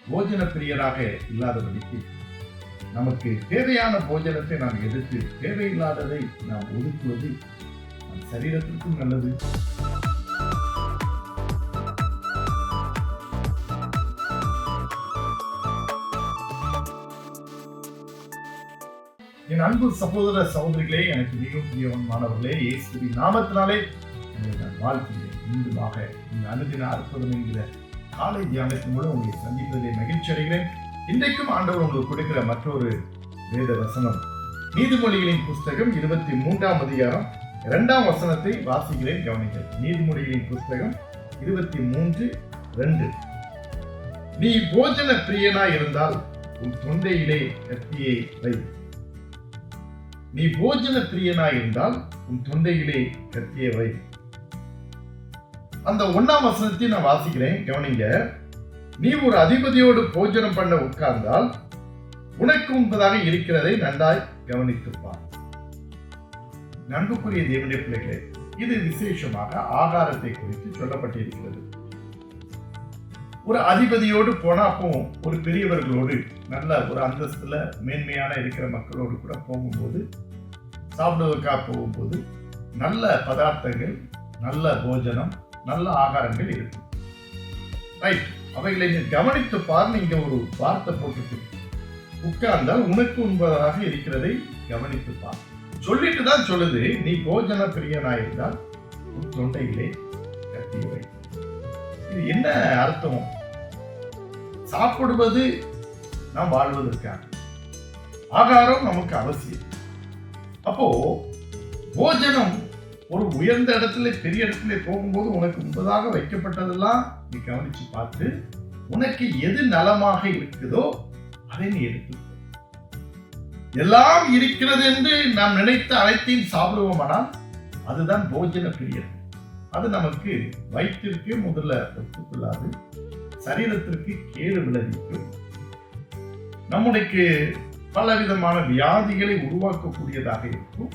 போஜன பிரியராக இல்லாதபடிக்கு நமக்கு தேவையான போஜனத்தை நாம் எடுத்து தேவையில்லாததை நாம் ஒதுக்குவது நம் சரீரத்திற்கும் நல்லது. என் அன்பு சகோதர சகோதரிகளே, எனக்கு மிகவும் பிரியமானவர்களே, இயேசுவின் நாமத்தினாலே நான் வாழ்த்துகிறேன். மீண்டுமாக இந்த அனுதின அற்புதம் என்கிற காலை தியானத்தின் மூலம் உங்களை சந்திப்பதிலே மகிழ்ச்சி அடைகிறேன். இன்றைக்கும் ஆண்டவர் உங்களுக்கு கொடுக்கிற மற்றொரு வேத வசனம் நீதிமொழிகளின் புஸ்தகம் 23ஆம் அதிகாரம் 2ஆம் வசனத்தை வாசிக்கிறேன், கவனிங்கள். நீதிமொழிகளின் புஸ்தகம் 23:2. நீ போஜன பிரியனாய் இருந்தால் உன் தொண்டையிலே கத்தியை வை. நீ போஜன பிரியனாய் இருந்தால் உன் தொண்டையிலே கத்தியை வை. அந்த 1ஆம் வசனத்தை நான் வாசிக்கிறேன், கவனிங்க. நீ ஒரு அதிபதியோடு போஜனம் பண்ண உட்கார்ந்தால் உனக்கு உண்பதாக இருக்கிறதை நன்றாய் கவனித்துப்பார். நன்றுக்குரிய தேவனுடைய பிள்ளைகளே, இது விசேஷமாக ஆகாரத்தை குறித்து சொல்லப்பட்டிருக்கிறது. ஒரு அதிபதியோடு போனா, அப்போ ஒரு பெரியவர்களோடு நல்ல ஒரு அந்தஸ்துல மேன்மையான இருக்கிற மக்களோடு கூட போகும்போது, சாப்பிடுவதற்காக போகும்போது நல்ல பதார்த்தங்கள், நல்ல போஜனம், நல்ல ஆகாரங்கள் இருக்கும். ரைட், அவைகளை நீ கவனித்து பார். இங்க ஒரு வார்த்தை போட்டு உட்கார்ந்தால் உனக்கு உண்பதாக இருக்கிறதை கவனித்து பார். சொல்லிட்டு தான் சொல்லுது, நீ போஜன பிரியனாயிருந்தால் உன் தொண்டையிலே கத்தி வை. இது என்ன அர்த்தம்? சாப்பிடுவது நாம் வாழ்வதற்காக, ஆகாரம் நமக்கு அவசியம். அப்போ போஜனம் ஒரு உயர்ந்த இடத்துல, பெரிய இடத்துல போகும்போது உனக்கு முன்பதாக வைக்கப்பட்டதெல்லாம் நீ கவனிச்சு பார்த்து உனக்கு எது நலமாக இருக்குதோ அதை நீ எடுத்து. எல்லாம் இருக்கிறது என்று நாம் நினைத்த அனைத்தையும் சாப்பிடுவோமானால் அதுதான் போஜன பிரியர். அது நமக்கு வயிற்றிற்கு முதல்ல ஒத்துக்கொள்ளாது, சரீரத்திற்கு கேடு விளைவிக்கும், நம்முடைய பலவிதமான வியாதிகளை உருவாக்கக்கூடியதாக இருக்கும்.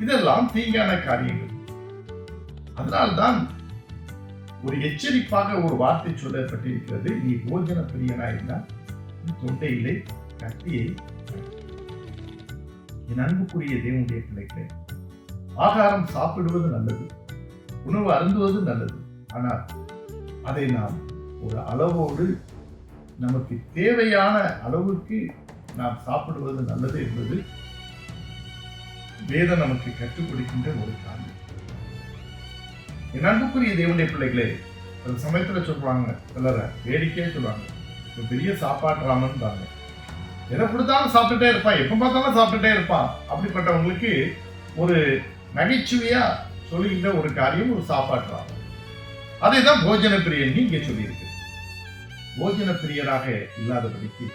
இதெல்லாம் தீங்கான காரியங்கள். அதனால்தான் ஒரு எச்சரிப்பாக ஒரு வார்த்தை சொல்லப்பட்டிருக்கிறது, நீ போஜன பிரியனாயிருந்தால் தொண்டையிலே கத்தியை. என் அன்புக்குரிய தேவனுடைய பிள்ளைகளே, ஆகாரம் சாப்பிடுவது நல்லது, உணவு அருந்துவது நல்லது. ஆனால் அதை நாம் ஒரு அளவோடு, நமக்கு தேவையான அளவுக்கு நாம் சாப்பிடுவது நல்லது என்பது வேதம் நமக்கு கற்றுக் கொடுக்கின்ற ஒரு காரியம். என் அன்புக்குரிய தேவனுடைய பிள்ளைகளே, ஒரு சமயத்துல சொல்றாங்க, சிலர வேடிக்கையே சொல்லுவாங்க, பெரிய சாப்பாட்டு ராமன் பாருங்க, எதை கொடுத்தாலும் சாப்பிட்டுட்டே இருப்பான், எப்ப பார்த்தாலும் சாப்பிட்டுட்டே இருப்பான். அப்படிப்பட்டவங்களுக்கு ஒரு நகைச்சுவையா சொல்லுகின்ற ஒரு காரியம் ஒரு சாப்பாட்டு ராமன். அதை தான் போஜன பிரியன் இங்கே சொல்லியிருக்கு. போஜன பிரியராக இல்லாதபடிக்கு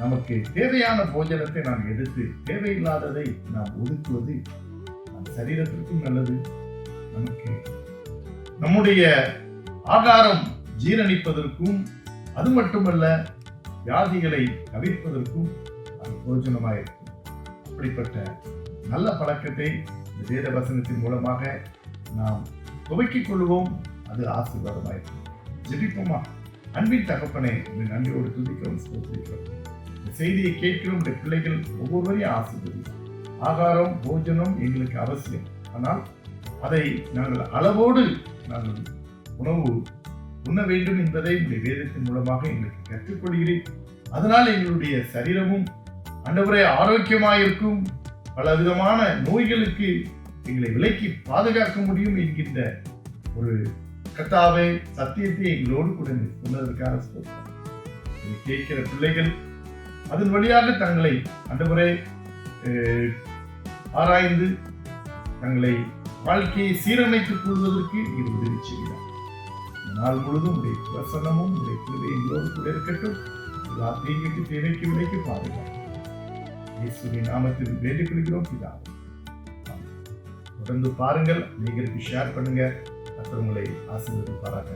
நமக்கு தேவையான போஜனத்தை நாம் எடுத்து தேவையில்லாததை நாம் ஒதுக்குவது நம் சரீரத்திற்கும் நல்லது. நமக்கு நம்முடைய ஆகாரம் ஜீரணிப்பதற்கும், அது மட்டுமல்ல வியாதிகளை தவிர்ப்பதற்கும் அது பிரயோஜனமாயிருக்கும். அப்படிப்பட்ட நல்ல பழக்கத்தை இந்த வேத வசனத்தின் மூலமாக நாம் துவக்கிக் கொள்வோம். அது ஆசீர்வாதமாயிருக்கும். ஜெபிப்போமா? அன்பின் தகப்பனே, இந்த நன்றியோடு துதிக்கிறோம், ஸ்தோத்திரிக்கிறோம். இந்த செய்தியை கேட்கிறோம். இந்த பிள்ளைகள் ஒவ்வொருவரையும் ஆசீர்வதி. ஆகாரம், போஜனம் எங்களுக்கு அவசியம். ஆனால் அதை நாங்கள் அளவோடு நாங்கள் உணவு உண்ண வேண்டும் என்பதை உங்களுடைய வேதத்தின் மூலமாக எங்களுக்கு கற்றுக்கொள்கிறேன். அதனால் எங்களுடைய சரீரமும் ஆண்டவரே ஆரோக்கியமாயிருக்கும், பல விதமான நோய்களுக்கு எங்களை விலக்கி பாதுகாக்க முடியும் என்கின்ற ஒரு கர்த்தாவே சத்தியத்தை எங்களோடு கூட சொன்னதற்காக கேட்கிற பிள்ளைகள் அதன் வழியாக தங்களை ஆண்டவரே ஆராய்ந்து தங்களை வாழ்க்கையை சீரமைத்துக் கொள்வதற்கு இது உதவி செய்கிறார். நாள் முழுதும் உடைய பிரசனமும் உடைய கிருபை எங்களோடு கூட இருக்கட்டும். எல்லா தீங்குக்கு தேவைக்கு விலைக்கு பாதுகாப்பு இயேசுவின் நாமத்தில் வேண்டிக் கொள்கிறோம் பிதாவே. தொடர்ந்து பாருங்கள், நீங்களுக்கு ஷேர் பண்ணுங்க, மற்றவங்களை ஆசீர்வதிப்பாராக.